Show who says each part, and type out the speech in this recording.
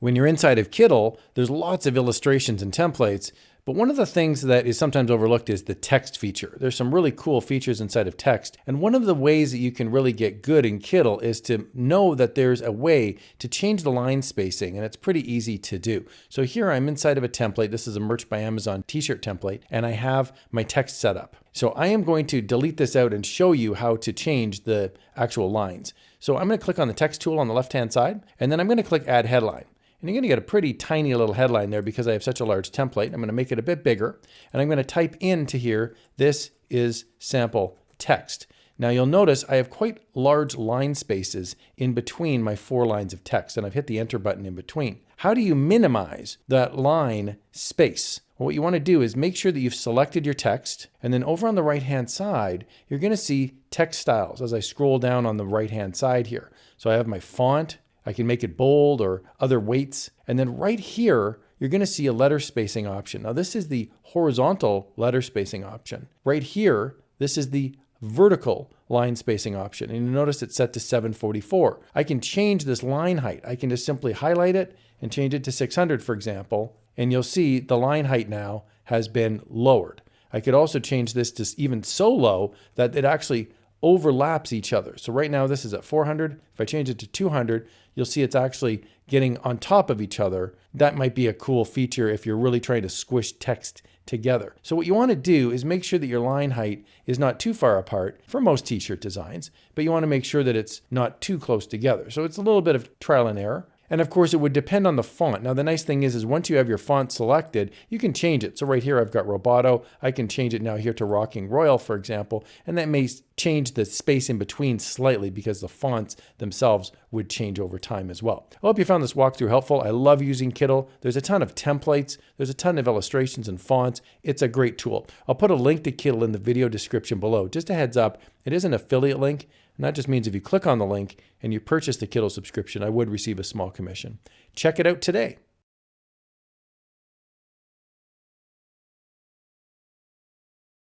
Speaker 1: When you're inside of Kittl, there's lots of illustrations and templates, but one of the things that is sometimes overlooked is the text feature. There's some really cool features inside of text, and one of the ways that you can really get good in Kittl is to know that there's a way to change the line spacing, and it's pretty easy to do. So here I'm inside of a template. This is a Merch by Amazon t-shirt template, and I have my text set up. So I am going to delete this out and show you how to change the actual lines. So I'm going to click on the text tool on the left-hand side, and then I'm going to click Add Headline. And you're going to get a pretty tiny little headline there because I have such a large template. I'm going to make it a bit bigger, and I'm going to type into here, this is sample text. Now you'll notice I have quite large line spaces in between my 4 lines of text, and I've hit the enter button in between. How do you minimize that line space? Well, what you want to do is make sure that you've selected your text, and then over on the right-hand side, you're going to see text styles as I scroll down on the right-hand side here. So I have my font. I can make it bold or other weights. And then right here, you're going to see a letter spacing option. Now this is the horizontal letter spacing option. Right here, this is the vertical line spacing option. And you notice it's set to 744. I can change this line height. I can just simply highlight it and change it to 600, for example. And you'll see the line height now has been lowered. I could also change this to even so low that it actually overlaps each other. So right now this is at 400. If I change it to 200, you'll see it's actually getting on top of each other. That might be a cool feature if you're really trying to squish text together. So what you want to do is make sure that your line height is not too far apart for most t-shirt designs, but you want to make sure that it's not too close together. So it's a little bit of trial and error. And of course, it would depend on the font. Now, the nice thing is once you have your font selected, you can change it. So right here, I've got Roboto. I can change it now here to Rocking Royal, for example, and that may change the space in between slightly because the fonts themselves would change over time as well. I hope you found this walkthrough helpful. I love using Kittl. There's a ton of templates. There's a ton of illustrations and fonts. It's a great tool. I'll put a link to Kittl in the video description below. Just a heads up, it is an affiliate link. And that just means if you click on the link and you purchase the Kittl subscription, I would receive a small commission. Check it out today.